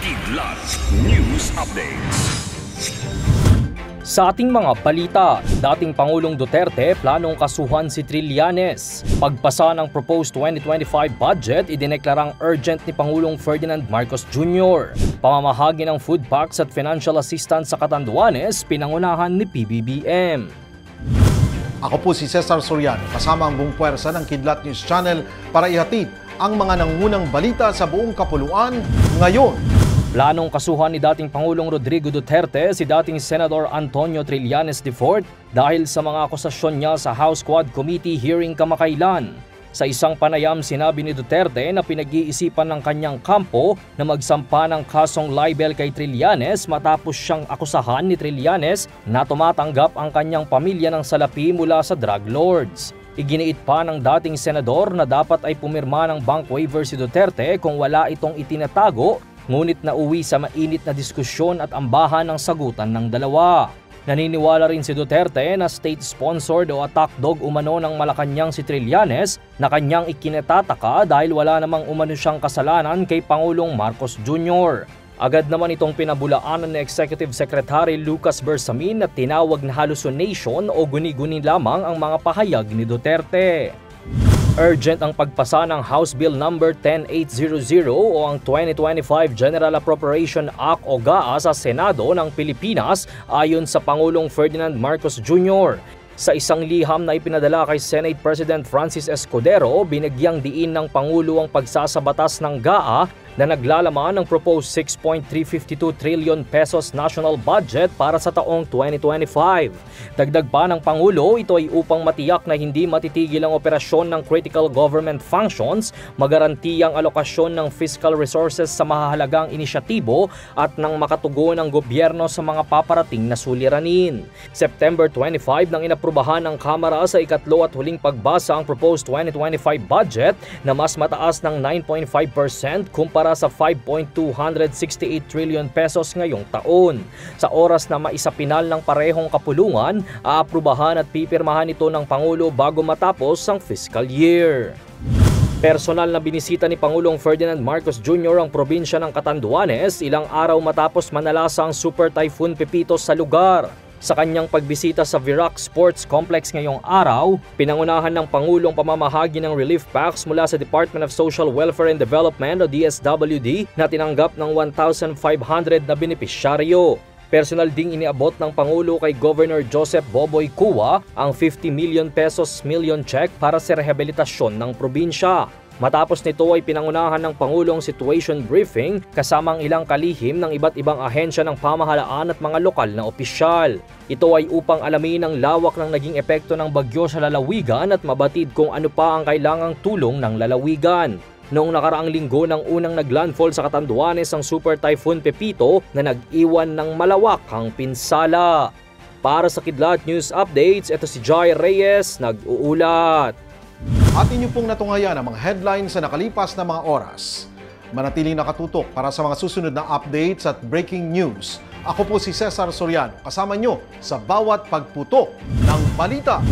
Kidlat News Updates. Sa ating mga balita, dating Pangulong Duterte planong kasuhan si Trillanes. Pagpasa ng proposed 2025 budget, idineklarang urgent ni Pangulong Ferdinand Marcos Jr. Pamamahagi ng food packs at financial assistance sa Catanduanes, pinangunahan ni PBBM. Ako po si Cesar Soriano, kasama ang buong puwersa ng Kidlat News Channel para ihatid ang mga nangungunang balita sa buong kapuluan ngayon. Planong kasuhan ni dating Pangulong Rodrigo Duterte si dating Senador Antonio Trillanes IV dahil sa mga akusasyon niya sa House Quad Committee hearing kamakailan. Sa isang panayam, sinabi ni Duterte na pinag-iisipan ng kanyang kampo na magsampa ng kasong libel kay Trillanes matapos siyang akusahan ni Trillanes na tumatanggap ang kanyang pamilya ng salapi mula sa drug lords. Iginiit pa ng dating senador na dapat ay pumirma ng bank waiver si Duterte kung wala itong itinatago, ngunit nauwi sa mainit na diskusyon at ambahan ng sagutan ng dalawa. Naniniwala rin si Duterte na state-sponsored o attack dog umano ng Malacanang si Trillanes na kanyang ikinatataka dahil wala namang umano siyang kasalanan kay Pangulong Marcos Jr. Agad naman itong pinabulaanan ni Executive Secretary Lucas Bersamin na tinawag na hallucination o guni-guni lamang ang mga pahayag ni Duterte. Urgent ang pagpasa ng House Bill No. 10800 o ang 2025 General Appropriation Act o GAA sa Senado ng Pilipinas ayon sa Pangulong Ferdinand Marcos Jr. Sa isang liham na ipinadala kay Senate President Francis Escudero, binigyang diin ng Pangulo ang pagsasabatas ng GAA na naglalaman ng proposed 6.352 trillion pesos national budget para sa taong 2025. Dagdag pa ng Pangulo, ito ay upang matiyak na hindi matitigil ang operasyon ng critical government functions, magaranti ang alokasyon ng fiscal resources sa mahahalagang inisyatibo at nang makatugon ang gobyerno sa mga paparating na suliranin. September 25 nang inaprubahan ng Kamara sa ikatlo at huling pagbasa ang proposed 2025 budget na mas mataas ng 9.5% kumpara sa 5.268 trillion pesos ngayong taon. Sa oras na maisapinal ng parehong kapulungan, aaprubahan at pipirmahan ito ng Pangulo bago matapos ang fiscal year. Personal na binisita ni Pangulong Ferdinand Marcos Jr. ang probinsya ng Catanduanes ilang araw matapos manalasa ang Super Typhoon Pepito sa lugar. Sa kanyang pagbisita sa Virac Sports Complex ngayong araw, pinangunahan ng Pangulong pamamahagi ng relief packs mula sa Department of Social Welfare and Development o DSWD na tinanggap ng 1,500 na benepisyaryo. Personal ding iniabot ng Pangulo kay Governor Joseph Boboy Cua ang 50 million pesos million check para sa rehabilitasyon ng probinsya. Matapos nito ay pinangunahan ng Pangulong situation briefing kasamang ilang kalihim ng iba't ibang ahensya ng pamahalaan at mga lokal na opisyal. Ito ay upang alamin ang lawak ng naging epekto ng bagyo sa lalawigan at mabatid kung ano pa ang kailangang tulong ng lalawigan. Noong nakaraang linggo nang unang naglandfall sa Catanduanes ang Super Typhoon Pepito na nag-iwan ng malawakang pinsala. Para sa Kidlat News Updates, ito si Jai Reyes, nag-uulat. At inyo pong natungayan ang mga headlines sa nakalipas na mga oras. Manatiling nakatutok para sa mga susunod na updates at breaking news. Ako po si Cesar Soriano, kasama nyo sa bawat pagputok ng balita.